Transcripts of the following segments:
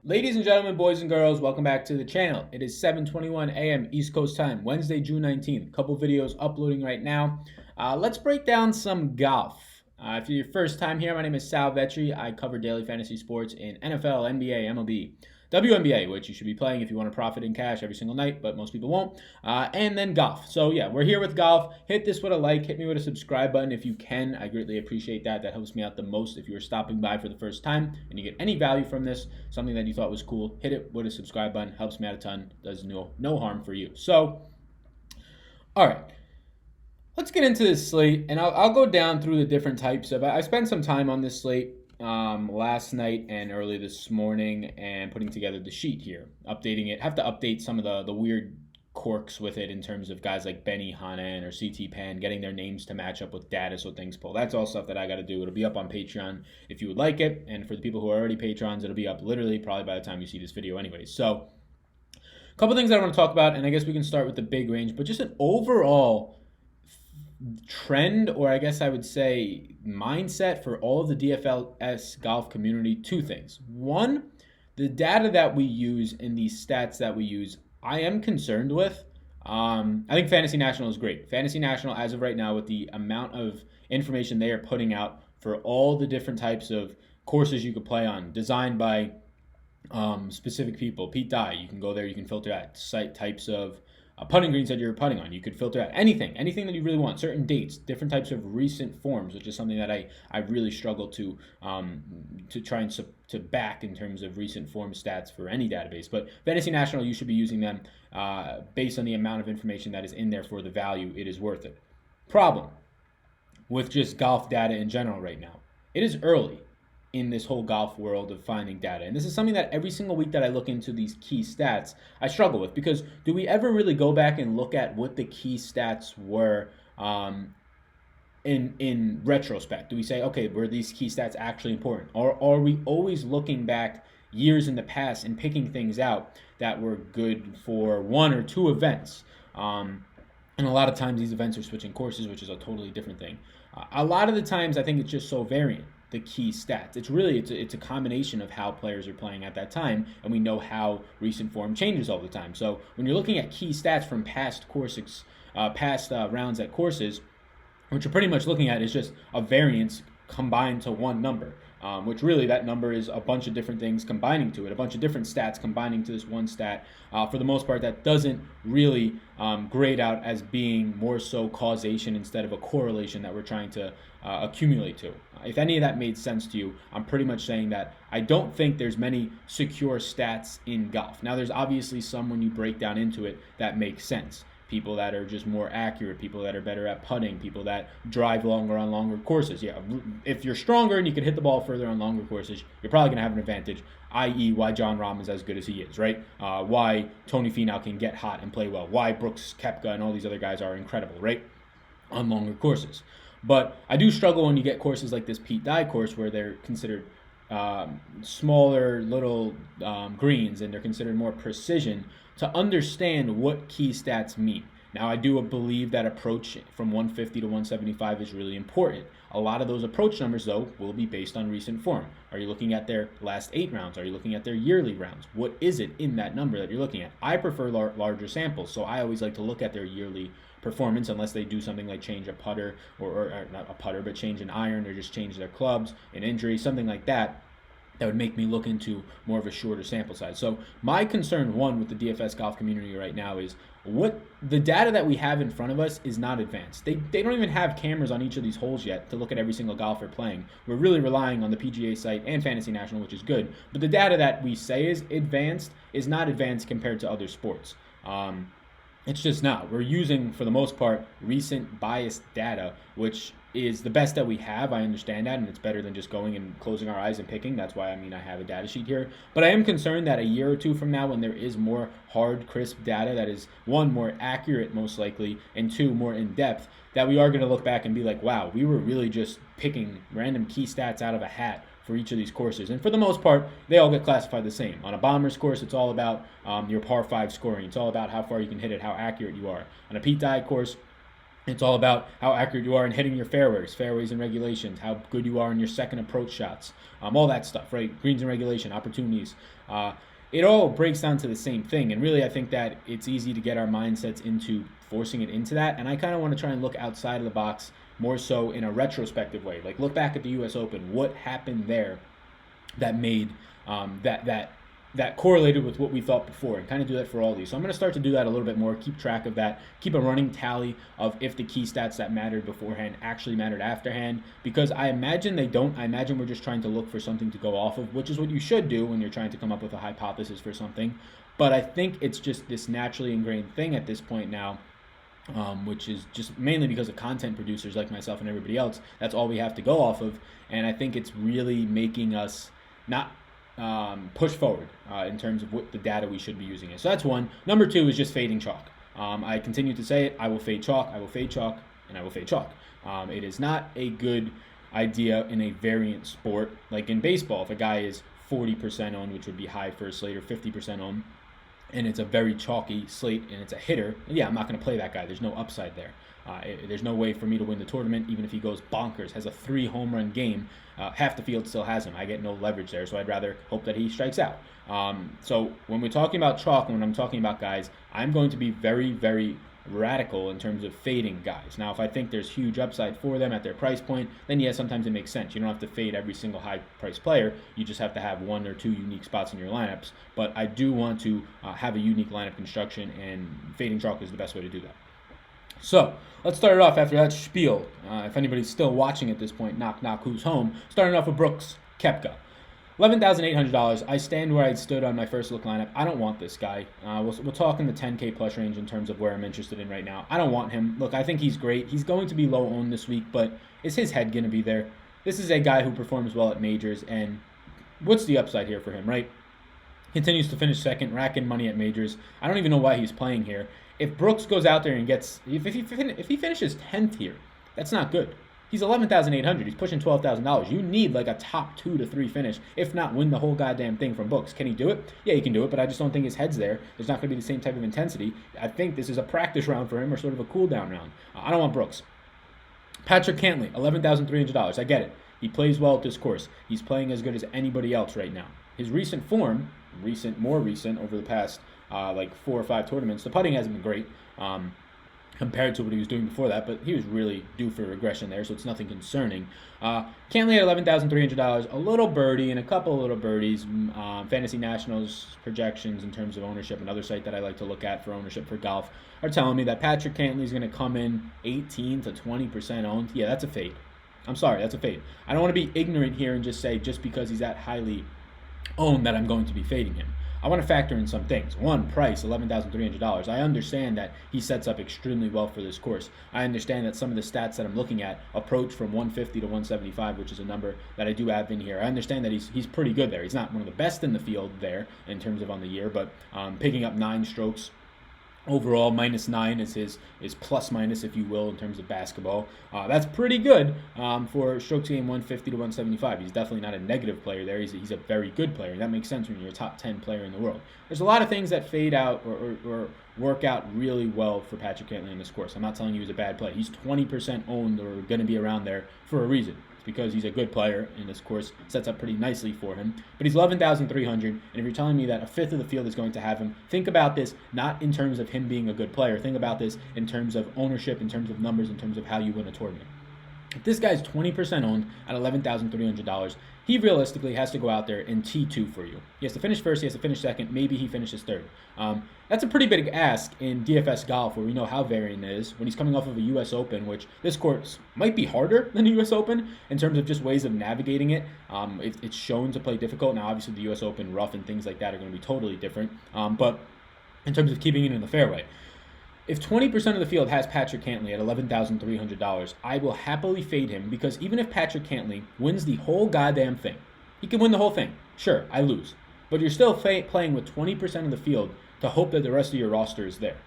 Ladies and gentlemen, boys and girls, welcome back to the channel. It is 7:21 a.m. East Coast time, Wednesday, June 19th. Couple videos uploading right now. Let's break down some golf. If you're your first time here, my name is Sal Vetri. I cover daily fantasy sports in NFL, NBA, MLB, WNBA, which you should be playing if you want to profit in cash every single night, but most people won't. And then golf. So yeah, we're here with golf. Hit this with a like, hit me with a subscribe button if you can. I greatly appreciate that. That helps me out the most. If you are stopping by for the first time and you get any value from this, something that you thought was cool, hit it with a subscribe button. Helps me out a ton. Does no harm for you. So, all right. Let's get into this slate, and I'll go down through the different types of. I spent some time on this slate last night and early this morning, and putting together the sheet here, updating it. Have to update some of the weird quirks with it in terms of guys like Benny Hannan or CT Pan, getting their names to match up with data so things pull. That's all stuff that I got to do. It'll be up on Patreon if you would like it, and for the people who are already patrons, it'll be up literally probably by the time you see this video anyways. So, a couple things I want to talk about, and I guess we can start with the big range, but just an overall trend, or I guess I would say mindset for all of the DFS golf community. Two things. One, the data that we use and these stats that we use, I am concerned with. I think Fantasy National is great. Fantasy National, as of right now, with the amount of information they are putting out for all the different types of courses you could play on, designed by specific people. Pete Dye, you can go there, you can filter out site types of putting greens that you're putting on. You could filter out anything that you really want, certain dates, different types of recent forms, which is something that I really struggle to try and to back in terms of recent form stats for any database. But Fantasy National, you should be using them based on the amount of information that is in there for the value. It is worth it. Problem with just golf data in general right now. It is early in this whole golf world of finding data. And this is something that every single week that I look into these key stats, I struggle with, because do we ever really go back and look at what the key stats were in retrospect? Do we say, okay, were these key stats actually important? Or are we always looking back years in the past and picking things out that were good for one or two events? And a lot of times these events are switching courses, which is a totally different thing. A lot of the times I think it's just so variant, the key stats. It's a combination of how players are playing at that time, and we know how recent form changes all the time. So when you're looking at key stats from past rounds at courses, what you're pretty much looking at is just a variance combined to one number, which really that number is a bunch of different things combining to it, a bunch of different stats combining to this one stat. For the most part, that doesn't really grade out as being more so causation instead of a correlation that we're trying to accumulate to. If any of that made sense to you, I'm pretty much saying that I don't think there's many secure stats in golf. Now, there's obviously some when you break down into it that makes sense. People that are just more accurate, people that are better at putting, people that drive longer on longer courses. Yeah, if you're stronger and you can hit the ball further on longer courses, you're probably going to have an advantage, i.e. why John Rahm is as good as he is, right? Why Tony Finau can get hot and play well, why Brooks Koepka and all these other guys are incredible, right, on longer courses. But I do struggle when you get courses like this Pete Dye course where they're considered smaller little greens and they're considered more precision, to understand what key stats mean. Now, I do believe that approach from 150 to 175 is really important. A lot of those approach numbers, though, will be based on recent form. Are you looking at their last 8 rounds? Are you looking at their yearly rounds? What is it in that number that you're looking at? I prefer larger samples, so I always like to look at their yearly performance, unless they do something like change a putter, or not a putter, but change an iron, or just change their clubs, an injury, something like that. That would make me look into more of a shorter sample size. So my concern, one, with the DFS golf community right now is what the data that we have in front of us is not advanced. They don't even have cameras on each of these holes yet to look at every single golfer playing. We're really relying on the PGA site and Fantasy National, which is good. But the data that we say is advanced is not advanced compared to other sports. It's just not. We're using, for the most part, recent biased data, which is the best that we have. I understand that, and it's better than just going and closing our eyes and picking. That's why, I have a data sheet here. But I am concerned that a year or two from now, when there is more hard, crisp data that is, one, more accurate most likely, and two, more in-depth, that we are going to look back and be like, wow, we were really just picking random key stats out of a hat for each of these courses. And for the most part, they all get classified the same. On a Bombers course, it's all about your par 5 scoring. It's all about how far you can hit it, how accurate you are. On a Pete Dye course, It's all about how accurate you are in hitting your fairways and regulations, how good you are in your second approach shots, all that stuff, right? Greens and regulation, opportunities. It all breaks down to the same thing. And really, I think that it's easy to get our mindsets into forcing it into that. And I kind of want to try and look outside of the box more so in a retrospective way. Like, look back at the U.S. Open. What happened there that made that correlated with what we thought before, and kind of do that for all these. So I'm going to start to do that a little bit more, keep track of that, keep a running tally of if the key stats that mattered beforehand actually mattered afterhand, because I imagine they don't. I imagine we're just trying to look for something to go off of, which is what you should do when you're trying to come up with a hypothesis for something. But I think it's just this naturally ingrained thing at this point now, which is just mainly because of content producers like myself and everybody else. That's all we have to go off of, and I think it's really making us not push forward in terms of what the data we should be using is. So that's one. Number two is just fading chalk. I continue to say it. I will fade chalk, I will fade chalk, and I will fade chalk. It is not a good idea in a variant sport. Like in baseball, if a guy is 40% owned, which would be high for a slate, or 50% owned, and it's a very chalky slate and it's a hitter, yeah, I'm not going to play that guy. There's no upside there. There's no way for me to win the tournament, even if he goes bonkers, has a 3 home run game. Half the field still has him. I get no leverage there, so I'd rather hope that he strikes out. So when we're talking about chalk, when I'm talking about guys, I'm going to be very, very radical in terms of fading guys. Now, if I think there's huge upside for them at their price point, then yeah, sometimes it makes sense. You don't have to fade every single high-priced player. You just have to have 1 or 2 unique spots in your lineups. But I do want to have a unique lineup construction, and fading chalk is the best way to do that. So let's start it off after that spiel. If anybody's still watching at this point, knock, knock, who's home? Starting off with Brooks Koepka. $11,800. I stand where I stood on my first look lineup. I don't want this guy. We'll talk in the 10K plus range in terms of where I'm interested in right now. I don't want him. Look, I think he's great. He's going to be low owned this week, but is his head going to be there? This is a guy who performs well at majors, and what's the upside here for him, right? Continues to finish second, racking money at majors. I don't even know why he's playing here. If Brooks goes out there and gets, if he finishes 10th here, that's not good. He's $11,800. He's pushing $12,000. You need like a top 2 to 3 finish, if not win the whole goddamn thing from Brooks. Can he do it? Yeah, he can do it, but I just don't think his head's there. There's not going to be the same type of intensity. I think this is a practice round for him, or sort of a cool down round. I don't want Brooks. Patrick Cantlay, $11,300. I get it. He plays well at this course. He's playing as good as anybody else right now. His recent form, more recent over the past like 4 or 5 tournaments, the putting hasn't been great compared to what he was doing before that, but he was really due for regression there, so it's nothing concerning. Cantlay at $11,300, a little birdie and a couple of little birdies. Fantasy Nationals projections in terms of ownership, another site that I like to look at for ownership for golf, are telling me that Patrick Cantlay is going to come in 18 to 20% owned. Yeah, that's a fade. I'm sorry, that's a fade. I don't want to be ignorant here and just say just because he's that highly owned that I'm going to be fading him. I want to factor in some things. One, price, $11,300. I understand that he sets up extremely well for this course. I understand that some of the stats that I'm looking at approach from 150 to 175, which is a number that I do have in here. I understand that he's pretty good there. He's not one of the best in the field there in terms of on the year, but picking up 9 strokes overall, -9 is his plus minus, if you will, in terms of basketball. That's pretty good for strokes game 150 to 175. He's definitely not a negative player there. He's a very good player. That makes sense when you're a top 10 player in the world. There's a lot of things that fade out or work out really well for Patrick Cantlay in this course. I'm not telling you he's a bad player. He's 20% owned or going to be around there for a reason. Because he's a good player, and this course sets up pretty nicely for him. But he's $11,300, and if you're telling me that a fifth of the field is going to have him, think about this not in terms of him being a good player. Think about this in terms of ownership, in terms of numbers, in terms of how you win a tournament. If this guy's 20% owned at $11,300, he realistically has to go out there and T2 for you. He has to finish first, he has to finish second, maybe he finishes third. That's a pretty big ask in DFS golf, where we know how varying it is, when he's coming off of a U.S. Open, which this course might be harder than a U.S. Open in terms of just ways of navigating it. It's shown to play difficult. Now, obviously, the U.S. Open rough and things like that are going to be totally different, but in terms of keeping it in the fairway. If 20% of the field has Patrick Cantlay at $11,300, I will happily fade him, because even if Patrick Cantlay wins the whole goddamn thing, he can win the whole thing. Sure, I lose. But you're still playing with 20% of the field to hope that the rest of your roster is there.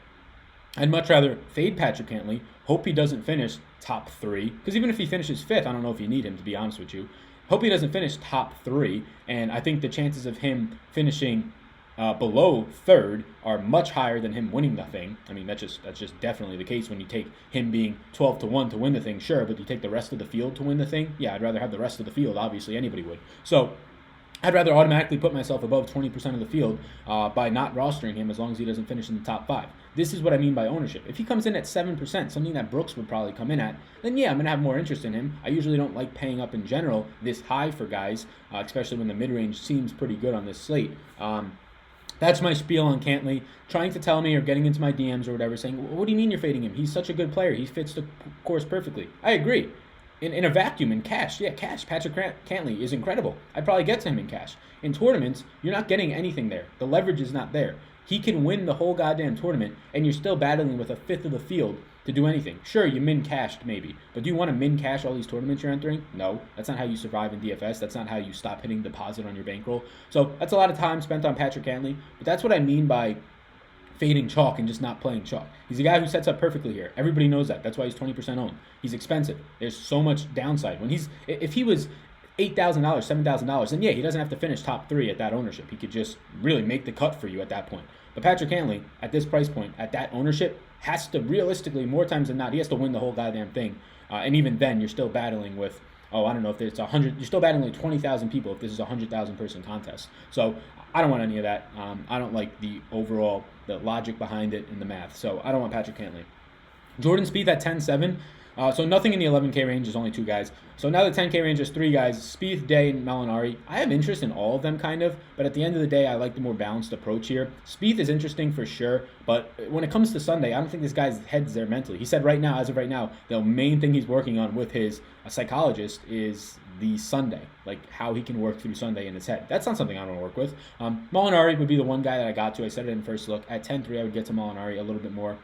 I'd much rather fade Patrick Cantlay, hope he doesn't finish top 3, because even if he finishes 5th, I don't know if you need him, to be honest with you. Hope he doesn't finish top 3, and I think the chances of him finishing below third are much higher than him winning the thing. I mean, that's just definitely the case when you take him being 12-1 to win the thing, sure, but you take the rest of the field to win the thing. Yeah, I'd rather have the rest of the field. Obviously, anybody would. So I'd rather automatically put myself above 20% of the field by not rostering him as long as he doesn't finish in the top 5. This is what I mean by ownership. If he comes in at 7%, something that Brooks would probably come in at, then yeah, I'm going to have more interest in him. I usually don't like paying up in general this high for guys, especially when the mid-range seems pretty good on this slate. That's my spiel on Cantley, trying to tell me or getting into my DMs or whatever, saying, what do you mean you're fading him? He's such a good player. He fits the course perfectly. I agree. In a vacuum, in cash, yeah, cash, Patrick Cantley is incredible. I'd probably get to him in cash. In tournaments, you're not getting anything there. The leverage is not there. He can win the whole goddamn tournament, and you're still battling with a fifth of the field to do anything. Sure, you min-cashed maybe, but do you want to min-cash all these tournaments you're entering? No. That's not how you survive in DFS. That's not how you stop hitting deposit on your bankroll. So that's a lot of time spent on Patrick Cantley, but that's what I mean by fading chalk and just not playing chalk. He's a guy who sets up perfectly here. Everybody knows that. That's why he's 20% owned. He's expensive. There's so much downside. If he was $8,000, $7,000, then yeah, he doesn't have to finish top 3 at that ownership. He could just really make the cut for you at that point. But Patrick Cantley, at this price point, at that ownership, has to realistically, more times than not, he has to win the whole goddamn thing. And even then, you're still battling with, I don't know if it's 100, you're still battling like 20,000 people if this is a 100,000 person contest. So I don't want any of that. I don't like the logic behind it and the math. So I don't want Patrick Cantley. Jordan Spieth at 10-7. So nothing in the 11K range is only 2 guys. So now the 10K range is 3 guys, Spieth, Day, and Molinari. I have interest in all of them kind of, but at the end of the day, I like the more balanced approach here. Spieth is interesting for sure, but when it comes to Sunday, I don't think this guy's head's there mentally. He said as of right now, the main thing he's working on with his psychologist is the Sunday, like how he can work through Sunday in his head. That's not something I want to work with. Molinari would be the one guy that I got to. I said it in first look. At 10-3, I would get to Molinari a little bit more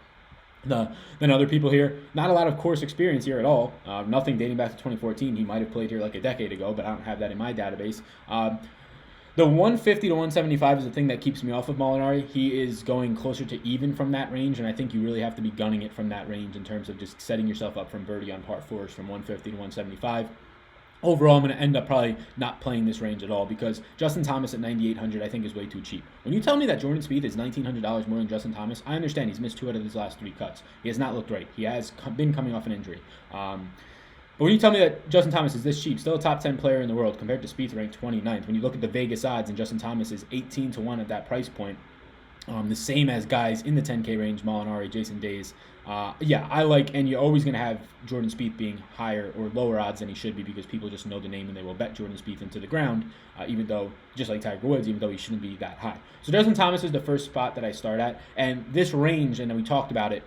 than other people here. Not a lot of course experience here at all. Nothing dating back to 2014. He might have played here like a decade ago, but I don't have that in my database. The 150 to 175 is the thing that keeps me off of Molinari. He is going closer to even from that range, and I think you really have to be gunning it from that range in terms of just setting yourself up from birdie on par 4s from 150 to 175. Overall, I'm going to end up probably not playing this range at all because Justin Thomas at 9,800 I think is way too cheap. When you tell me that Jordan Spieth is $1,900 more than Justin Thomas, I understand he's missed 2 out of his last 3 cuts. He has not looked right. He has been coming off an injury. But when you tell me that Justin Thomas is this cheap, still a top 10 player in the world compared to Spieth ranked 29th, when you look at the Vegas odds and Justin Thomas is 18-1 at that price point, the same as guys in the 10K range, Molinari, Jason Days. And you're always going to have Jordan Spieth being higher or lower odds than he should be because people just know the name and they will bet Jordan Spieth into the ground, even though, just like Tiger Woods, even though he shouldn't be that high. So Justin Thomas is the first spot that I start at, and this range, and we talked about it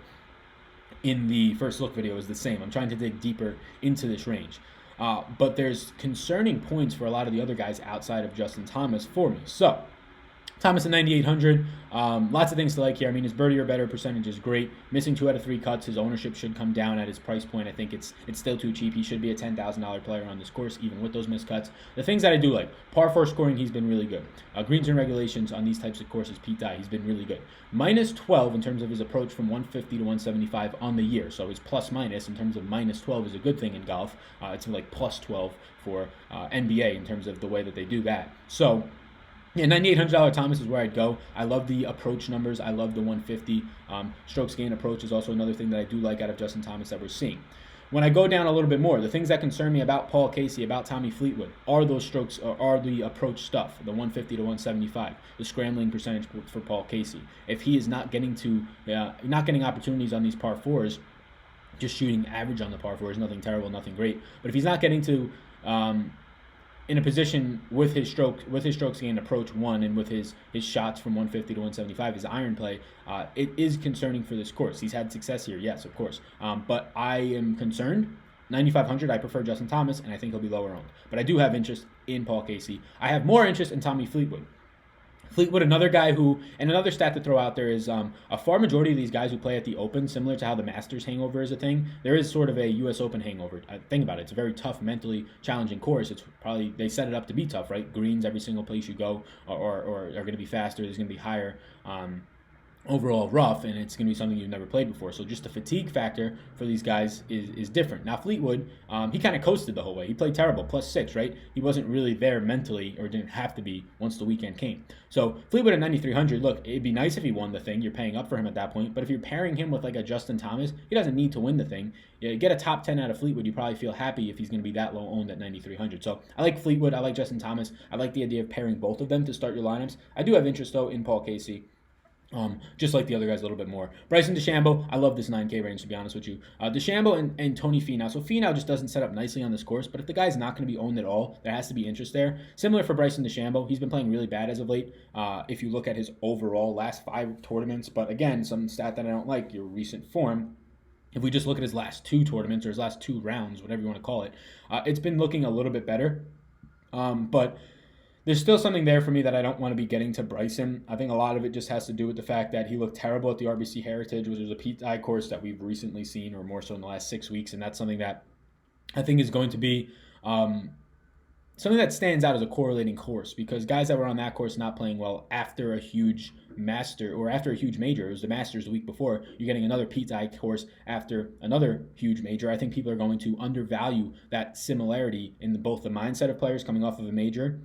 in the first look video, is the same. I'm trying to dig deeper into this range. But there's concerning points for a lot of the other guys outside of Justin Thomas for me. So Thomas at 9,800. Lots of things to like here. I mean, his birdie or better percentage is great. Missing 2 out of 3 cuts. His ownership should come down at his price point. I think it's still too cheap. He should be a $10,000 player on this course, even with those missed cuts. The things that I do like, par 4 scoring, he's been really good. Greens and regulations on these types of courses, Pete Dye, he's been really good. Minus 12 in terms of his approach from 150 to 175 on the year. So his plus minus in terms of minus 12 is a good thing in golf. It's like plus 12 for NBA in terms of the way that they do that. So yeah, $9,800 Thomas is where I'd go. I love the approach numbers. I love the 150. Strokes gain approach is also another thing that I do like out of Justin Thomas that we're seeing. When I go down a little bit more, the things that concern me about Paul Casey, about Tommy Fleetwood, are those strokes, or are the approach stuff, the 150 to 175, the scrambling percentage for Paul Casey. If he is not getting opportunities on these par 4s, just shooting average on the par 4s, nothing terrible, nothing great. But if he's not getting to in a position with his strokes gained approach 1 and with his shots from 150 to 175, his iron play, it is concerning for this course. He's had success here, yes, of course. But I am concerned. 9,500, I prefer Justin Thomas, and I think he'll be lower owned. But I do have interest in Paul Casey. I have more interest in Tommy Fleetwood. Fleetwood, another guy who, and another stat to throw out there is a far majority of these guys who play at the Open, similar to how the Masters hangover is a thing, there is sort of a U.S. Open hangover. Think about it. It's a very tough, mentally challenging course. It's probably, they set it up to be tough, right? Greens every single place you go are going to be faster. There's going to be higher overall rough, and it's going to be something you've never played before. So just the fatigue factor for these guys is different. Now Fleetwood, he kind of coasted the whole way. He played terrible, +6, right? He wasn't really there mentally, or didn't have to be once the weekend came. So Fleetwood at 9,300, look, it'd be nice if he won the thing. You're paying up for him at that point. But if you're pairing him with like a Justin Thomas, he doesn't need to win the thing. You get a top 10 out of Fleetwood, you probably feel happy if he's going to be that low owned at 9,300. So I like Fleetwood. I like Justin Thomas. I like the idea of pairing both of them to start your lineups. I do have interest, though, in Paul Casey. Just like the other guys a little bit more. Bryson-Shambo, I love this 9K range, to be honest with you. DeChambeau and Tony Finau. So Finau just doesn't set up nicely on this course, but if the guy's not going to be owned at all, there has to be interest there. Similar for Bryson-Shambo, he's been playing really bad as of late. If you look at his overall last 5 tournaments, but again, some stat that I don't like, your recent form. If we just look at his last 2 tournaments or his last 2 rounds, whatever you want to call it, it's been looking a little bit better. But there's still something there for me that I don't want to be getting to Bryson. I think a lot of it just has to do with the fact that he looked terrible at the RBC Heritage, which is a PI course that we've recently seen, or more so in the last 6 weeks, and that's something that I think is going to be something that stands out as a correlating course, because guys that were on that course not playing well after a huge master or after a huge major, it was the Masters the week before, you're getting another PI course after another huge major. I think people are going to undervalue that similarity in both the mindset of players coming off of a major,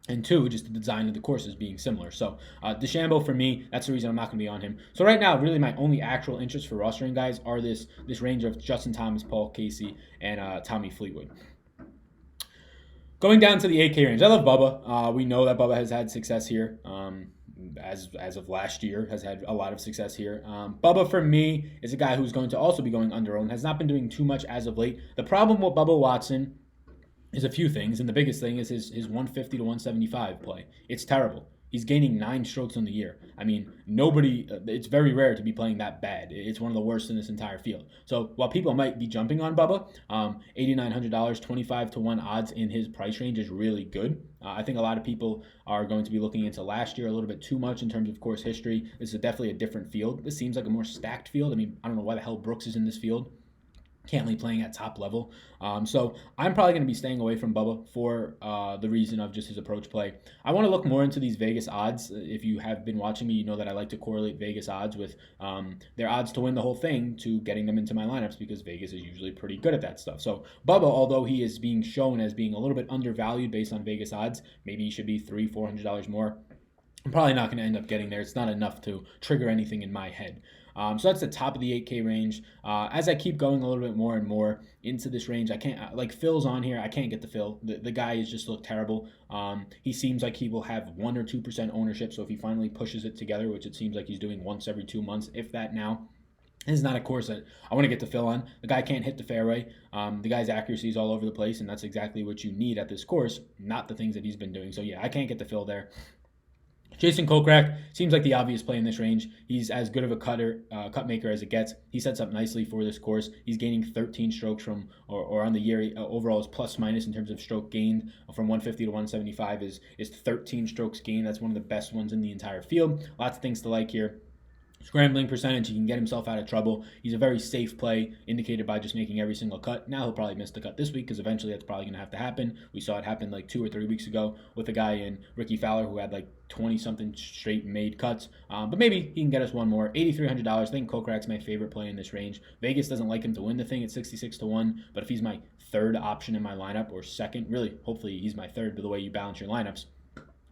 and 2, just the design of the courses being similar. So DeChambeau, for me, that's the reason I'm not going to be on him. So right now, really my only actual interest for rostering guys are this range of Justin Thomas, Paul Casey, and Tommy Fleetwood. Going down to the 8K range, I love Bubba. We know that Bubba has had success here. As of last year, has had a lot of success here. Bubba, for me, is a guy who's going to also be going under-owned, has not been doing too much as of late. The problem with Bubba Watson is a few things, and the biggest thing is his 150 to 175 play. It's terrible. He's gaining 9 strokes on the year. I mean, it's very rare to be playing that bad. It's one of the worst in this entire field. So while people might be jumping on Bubba, $8,900, 25 to 1 odds in his price range is really good. I think a lot of people are going to be looking into last year a little bit too much in terms of course history. This is definitely a different field. This seems like a more stacked field. I mean, I don't know why the hell Brooks is in this field. Cantley playing at top level. So I'm probably going to be staying away from Bubba for the reason of just his approach play. I want to look more into these Vegas odds. If you have been watching me, you know that I like to correlate Vegas odds with their odds to win the whole thing to getting them into my lineups, because Vegas is usually pretty good at that stuff. So Bubba, although he is being shown as being a little bit undervalued based on Vegas odds, maybe he should be $300-$400 more. I'm probably not going to end up getting there. It's not enough to trigger anything in my head. So that's the top of the 8K range. As I keep going a little bit more and more into this range, I can't, like Phil's on here, I can't get the Phil. The guy has just looked terrible. He seems like he will have 1 or 2% ownership, so if he finally pushes it together, which it seems like he's doing once every 2 months, if that now, this is not a course that I want to get the Phil on. The guy can't hit the fairway. The guy's accuracy is all over the place, and that's exactly what you need at this course, not the things that he's been doing. So yeah, I can't get the Phil there. Jason Kokrak seems like the obvious play in this range. He's as good of a cut maker as it gets. He sets up nicely for this course. He's gaining 13 strokes from, or on the year, overall is plus minus in terms of stroke gained from 150 to 175 is 13 strokes gained. That's one of the best ones in the entire field. Lots of things to like here. Scrambling percentage, he can get himself out of trouble. He's a very safe play, indicated by just making every single cut. Now he'll probably miss the cut this week, because eventually that's probably going to have to happen. We saw it happen like 2 or 3 weeks ago with a guy in Ricky Fowler who had like 20-something straight made cuts. But maybe he can get us one more. $8,300. I think Kokrak's my favorite play in this range. Vegas doesn't like him to win the thing at 66 to 1, but if he's my third option in my lineup, or second, really, hopefully he's my third by the way you balance your lineups,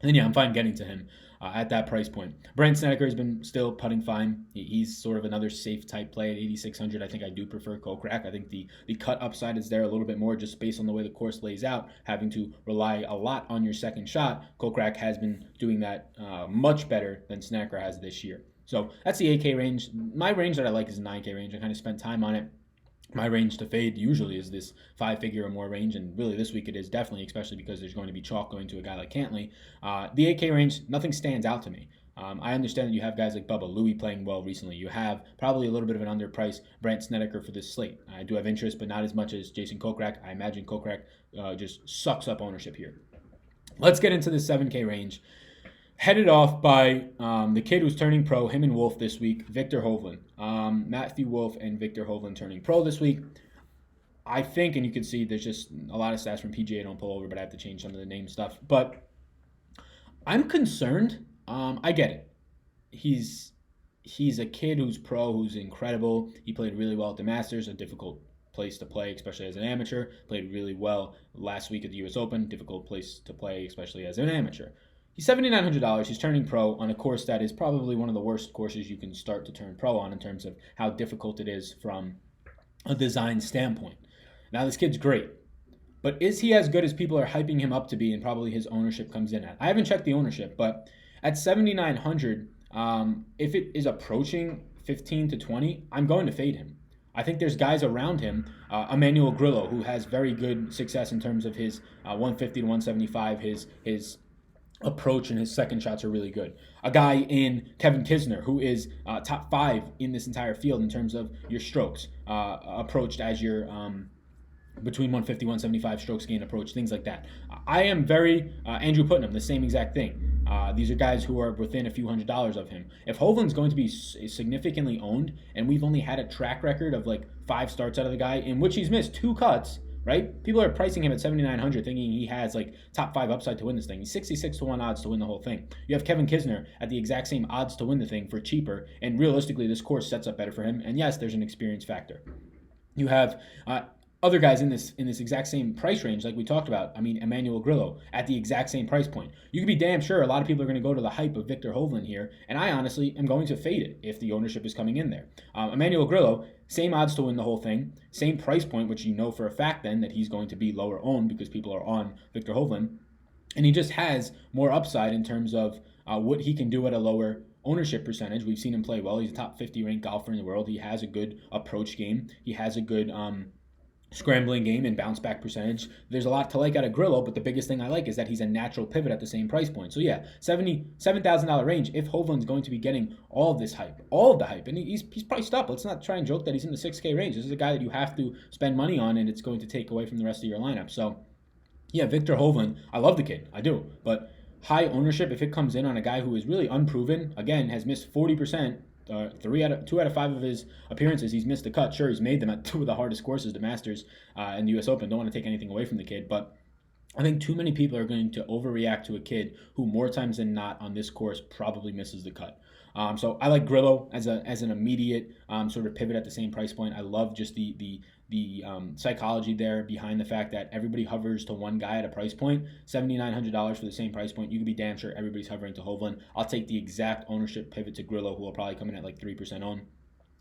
then yeah, I'm fine getting to him at that price point. Brandt Snedeker has been still putting fine. He's sort of another safe type play at 8,600. I think I do prefer Kokrak. I think the cut upside is there a little bit more just based on the way the course lays out, having to rely a lot on your second shot. Kokrak has been doing that much better than Snedeker has this year. So that's the 8K range. My range that I like is the 9K range. I kind of spent time on it. My range to fade usually is this 5-figure or more range, and really this week it is definitely, especially because there's going to be chalk going to a guy like Cantley. The 8K range, nothing stands out to me. I understand that you have guys like Bubba Louie playing well recently. You have probably a little bit of an underpriced Brandt Snedeker for this slate. I do have interest, but not as much as Jason Kokrak. I imagine Kokrak just sucks up ownership here. Let's get into the 7K range. Headed off by the kid who's turning pro, him and Wolf this week, Victor Hovland. Matthew Wolf and Victor Hovland turning pro this week. I think, and you can see there's just a lot of stats from PGA don't pull over, but I have to change some of the name stuff. But I'm concerned. I get it. He's he's a kid who's pro, who's incredible. He played really well at the Masters, a difficult place to play, especially as an amateur. Played really well last week at the U.S. Open, difficult place to play, especially as an amateur. He's $7,900. He's turning pro on a course that is probably one of the worst courses you can start to turn pro on in terms of how difficult it is from a design standpoint. Now, this kid's great, but is he as good as people are hyping him up to be, and probably his ownership comes in at? I haven't checked the ownership, but at 7,900, if it is approaching 15 to 20, I'm going to fade him. I think there's guys around him, Emmanuel Grillo, who has very good success in terms of his 150 to 175, his approach and his second shots are really good. A guy in Kevin Kisner, who is top 5 in this entire field in terms of your strokes, approached as your between 150, 175 strokes gain approach, things like that. I am very Andrew Putnam, the same exact thing. These are guys who are within a few $100s of him. If Hovland's going to be significantly owned, and we've only had a track record of like 5 starts out of the guy, in which he's missed 2 cuts, right? People are pricing him at 7,900, thinking he has like top 5 upside to win this thing. He's 66 to 1 odds to win the whole thing. You have Kevin Kisner at the exact same odds to win the thing for cheaper, and realistically, this course sets up better for him. And yes, there's an experience factor. You have other guys in this exact same price range, like we talked about. I mean, Emmanuel Grillo at the exact same price point. You can be damn sure a lot of people are going to go to the hype of Viktor Hovland here, and I honestly am going to fade it if the ownership is coming in there. Emmanuel Grillo, same odds to win the whole thing, same price point, which you know for a fact then that he's going to be lower owned because people are on Viktor Hovland, and he just has more upside in terms of what he can do at a lower ownership percentage. We've seen him play well. He's a top 50 ranked golfer in the world. He has a good approach game. He has a good scrambling game and bounce back percentage. There's a lot to like out of Grillo, but the biggest thing I like is that he's a natural pivot at the same price point. So yeah, $77,000 range. If Hovland's going to be getting all of the hype, and he's priced up. Let's not try and joke that he's in the 6K range. This is a guy that you have to spend money on, and it's going to take away from the rest of your lineup. So yeah, Viktor Hovland, I love the kid, I do, but high ownership, if it comes in on a guy who is really unproven, again, has missed 40%. 2 out of 5 of his appearances, he's missed the cut. Sure, he's made them at 2 of the hardest courses, the Masters and the U.S. Open. Don't want to take anything away from the kid, but I think too many people are going to overreact to a kid who more times than not on this course probably misses the cut. So I like Grillo as an immediate sort of pivot at the same price point. I love just the psychology there behind the fact that everybody hovers to one guy at a price point. $7,900 for the same price point. You can be damn sure everybody's hovering to Hovland. I'll take the exact ownership pivot to Grillo, who will probably come in at like 3% owned.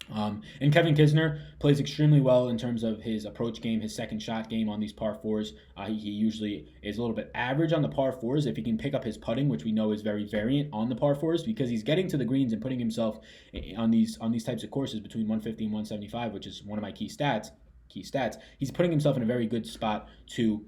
And Kevin Kisner plays extremely well in terms of his approach game, his second shot game on these par 4s. He usually is a little bit average on the par 4s if he can pick up his putting, which we know is very variant on the par 4s, because he's getting to the greens and putting himself on these types of courses between 150 and 175, which is one of my key stats. He's putting himself in a very good spot to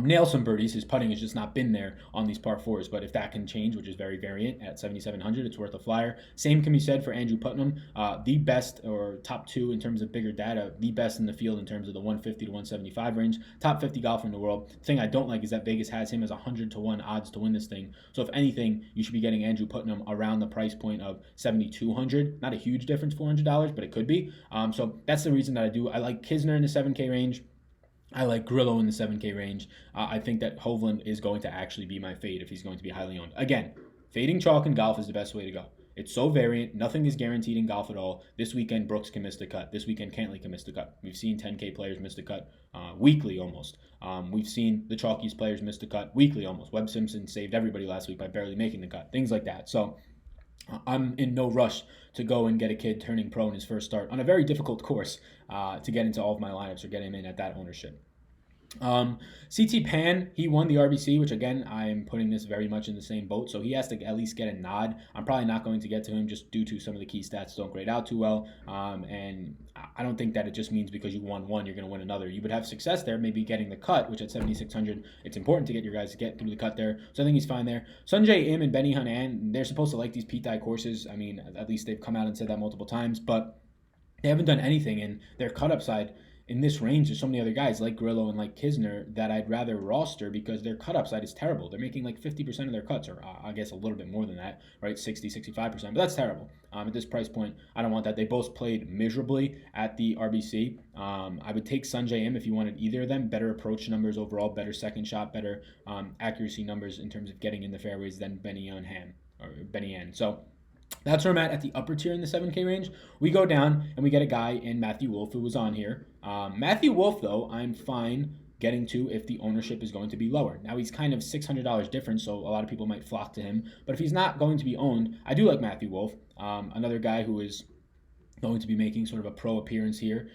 nail some birdies. His putting has just not been there on these par 4s, but if that can change, which is very variant at 7,700, it's worth a flyer. Same can be said for Andrew Putnam, the best or top 2 in terms of bigger data, the best in the field in terms of the 150 to 175 range, top 50 golfer in the world. The thing I don't like is that Vegas has him as 100 to 1 odds to win this thing. So if anything, you should be getting Andrew Putnam around the price point of 7,200. Not a huge difference, $400, but it could be. So that's the reason that I like Kisner in the 7K range. I like Grillo in the 7K range. I think that Hovland is going to actually be my fade if he's going to be highly owned. Again, fading chalk in golf is the best way to go. It's so variant. Nothing is guaranteed in golf at all. This weekend, Brooks can miss the cut. This weekend, Cantley can miss the cut. We've seen 10K players miss the cut weekly almost. We've seen the chalkiest players miss the cut weekly almost. Webb Simpson saved everybody last week by barely making the cut. Things like that. So I'm in no rush to go and get a kid turning pro in his first start on a very difficult course to get into all of my lineups or get him in at that ownership. CT Pan, he won the RBC, which again, I'm putting this very much in the same boat, so he has to at least get a nod. I'm probably not going to get to him just due to some of the key stats don't grade out too well, and I don't think that it just means because you won one, you're going to win another. You would have success there, maybe getting the cut, which at 7,600, it's important to get your guys to get through the cut there, so I think he's fine there. Sungjae Im and Benny Hanan, they're supposed to like these Pete Dye courses. I mean, at least they've come out and said that multiple times, but they haven't done anything, and their cut upside in this range, there's so many other guys like Grillo and like Kisner that I'd rather roster because their cut upside is terrible. They're making like 50% of their cuts, or I guess a little bit more than that, right? 60, 65%, but that's terrible. At this price point, I don't want that. They both played miserably at the RBC. I would take Sungjae Im if you wanted either of them. Better approach numbers overall, better second shot, better accuracy numbers in terms of getting in the fairways than Benny Yan. So That's where I'm at the upper tier in the 7K range. We go down and we get a guy in Matthew Wolff who was on here. Matthew Wolff, though, I'm fine getting to if the ownership is going to be lower. Now, he's kind of $600 different, so a lot of people might flock to him. But if he's not going to be owned, I do like Matthew Wolff, another guy who is going to be making sort of a pro appearance here,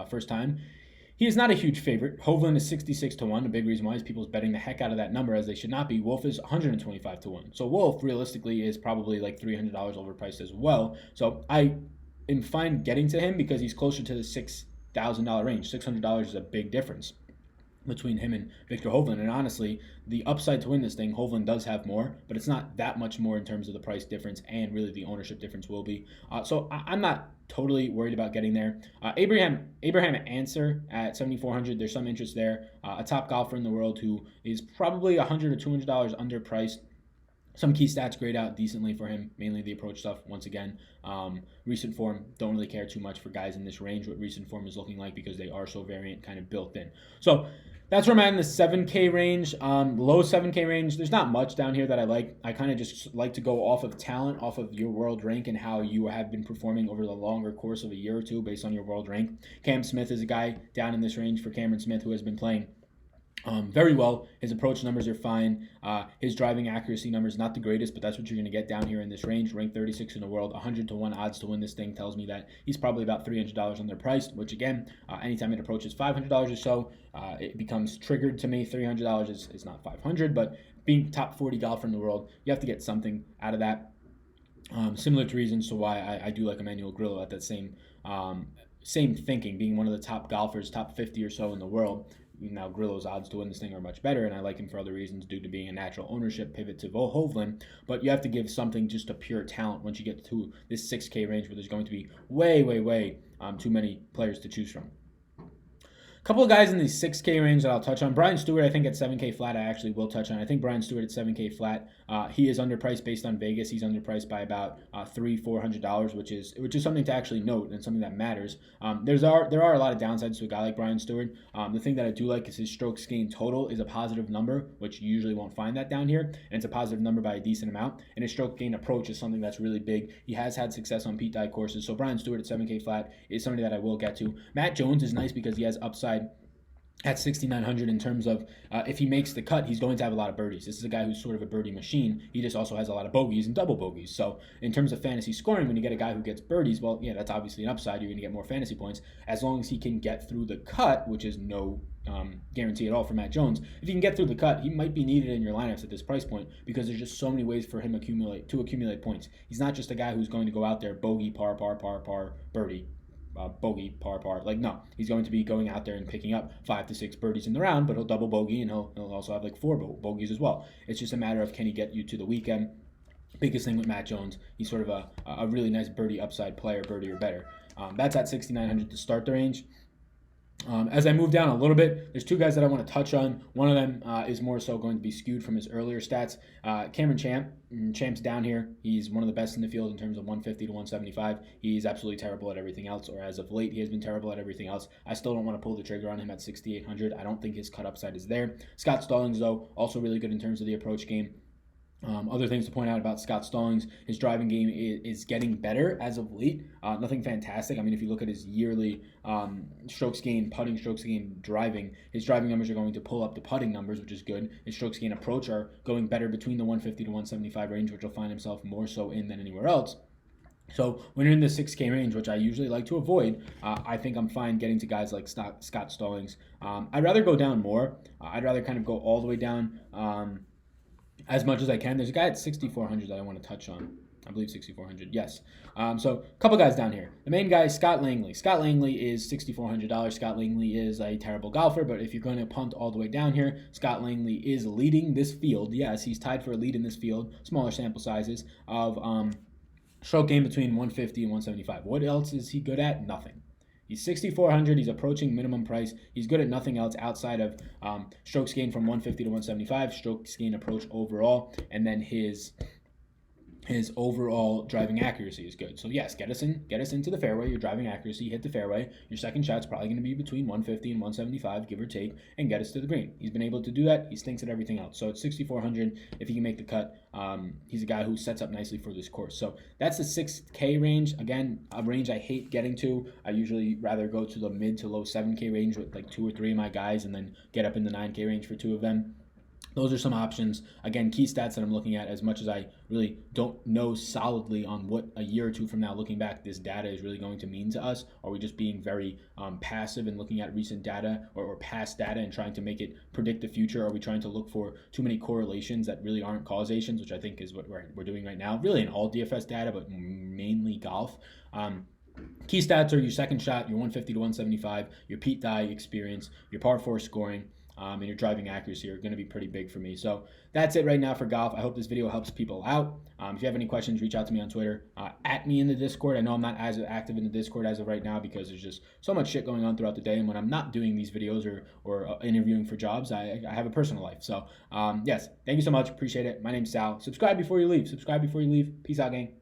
first time. He is not a huge favorite. Hovland is 66 to 1. A big reason why is people's betting the heck out of that number, as they should not be. Wolff is 125 to 1. So Wolff realistically is probably like $300 overpriced as well. So I am fine getting to him because he's closer to the $6,000 range. $600 is a big difference between him and Victor Hovland. And honestly, the upside to win this thing, Hovland does have more, but it's not that much more in terms of the price difference, and really the ownership difference will be. So I'm not totally worried about getting there. Abraham Answer at 7,400. There's some interest there. A top golfer in the world who is probably $100 or $200 underpriced. Some key stats grade out decently for him, mainly the approach stuff. Once again, recent form, don't really care too much for guys in this range what recent form is looking like because they are so variant, kind of built in. So that's where I'm at in the 7K range. Low 7K range, there's not much down here that I like. I kind of just like to go off of talent, off of your world rank and how you have been performing over the longer course of a year or two based on your world rank. Cam Smith is a guy down in this range for Cameron Smith who has been playing very well. His approach numbers are fine. His driving accuracy numbers not the greatest, but that's what you're going to get down here in this range. Ranked 36 in the world, 100 to 1 odds to win this thing tells me that he's probably about $300 underpriced, which again, anytime it approaches $500 or so, it becomes triggered to me. $300 is not 500, but being top 40 golfer in the world, you have to get something out of that. Similar to reasons to why I do like Emmanuel Grillo at that same thinking, being one of the top golfers, top 50 or so in the world. Now Grillo's odds to win this thing are much better, and I like him for other reasons due to being a natural ownership pivot to Hovland. But you have to give something just a pure talent once you get to this 6K range where there's going to be way too many players to choose from. Couple of guys in the 6K range that I'll touch on. Brian Stewart, I think at 7K flat, I actually will touch on. I think Brian Stewart at 7K flat, he is underpriced based on Vegas. He's underpriced by about $300-400, which is something to actually note and something that matters. There are a lot of downsides to a guy like Brian Stewart. The thing that I do like is his strokes gained total is a positive number, which you usually won't find that down here, and it's a positive number by a decent amount. And his stroke gain approach is something that's really big. He has had success on Pete Dye courses, so Brian Stewart at 7K flat is somebody that I will get to. Matt Jones is nice because he has upside at 6,900 in terms of if he makes the cut, he's going to have a lot of birdies. This is a guy who's sort of a birdie machine. He just also has a lot of bogeys and double bogeys. So in terms of fantasy scoring, when you get a guy who gets birdies, well, yeah, that's obviously an upside. You're going to get more fantasy points as long as he can get through the cut, which is no guarantee at all for Matt Jones. If he can get through the cut, he might be needed in your lineups at this price point because there's just so many ways for him to accumulate points. He's not just a guy who's going to go out there bogey, par, birdie. Bogey, par. Like, no, he's going to be going out there and picking up 5 to 6 birdies in the round, but he'll double bogey and he'll also have like 4 bogeys as well. It's just a matter of can he get you to the weekend. Biggest thing with Matt Jones, he's sort of a really nice birdie upside player, birdie or better. That's at 6,900 to start the range. As I move down a little bit, there's 2 guys that I want to touch on. One of them is more so going to be skewed from his earlier stats. Cameron Champ's down here. He's one of the best in the field in terms of 150 to 175. He's absolutely terrible at everything else, or as of late, he has been terrible at everything else. I still don't want to pull the trigger on him at 6,800. I don't think his cut upside is there. Scott Stallings, though, also really good in terms of the approach game. Other things to point out about Scott Stallings, his driving game is getting better as of late. Nothing fantastic. I mean, if you look at his yearly strokes gained, putting, strokes gained, driving, his driving numbers are going to pull up the putting numbers, which is good. His strokes gained approach are going better between the 150 to 175 range, which he'll find himself more so in than anywhere else. So when you're in the 6K range, which I usually like to avoid, I think I'm fine getting to guys like Scott Stallings. I'd rather go down more. I'd rather kind of go all the way down as much as I can. There's a guy at 6,400 that I want to touch on. I believe 6,400, yes. So a couple guys down here. The main guy is Scott Langley. Scott Langley is $6,400. Scott Langley is a terrible golfer, but if you're going to punt all the way down here, Scott Langley is leading this field. Yes, he's tied for a lead in this field, smaller sample sizes, of stroke gain between 150 and 175. What else is he good at? Nothing. He's 6,400. He's approaching minimum price. He's good at nothing else outside of strokes gain from 150 to 175, strokes gain approach overall, and then his his overall driving accuracy is good. So yes, get us into the fairway. Your driving accuracy, hit the fairway. Your second shot's probably going to be between 150 and 175, give or take, and get us to the green. He's been able to do that. He stinks at everything else. So it's 6,400 if he can make the cut. He's a guy who sets up nicely for this course. So that's the 6K range. Again, a range I hate getting to. I usually rather go to the mid to low 7K range with like 2 or 3 of my guys, and then get up in the 9K range for 2 of them. Those are some options. Again, key stats that I'm looking at, as much as I really don't know solidly on what a year or two from now, looking back, this data is really going to mean to us. Are we just being very passive and looking at recent data or past data and trying to make it predict the future? Are we trying to look for too many correlations that really aren't causations, which I think is what we're doing right now, really in all DFS data, but mainly golf. Key stats are your second shot, your 150 to 175, your Pete Dye experience, your par 4 scoring, and your driving accuracy are going to be pretty big for me. So that's it right now for golf. I hope this video helps people out. If you have any questions, reach out to me on Twitter, at me in the Discord. I know I'm not as active in the Discord as of right now because there's just so much shit going on throughout the day. And when I'm not doing these videos or interviewing for jobs, I have a personal life. So yes, thank you so much. Appreciate it. My name's Sal. Subscribe before you leave. Peace out, gang.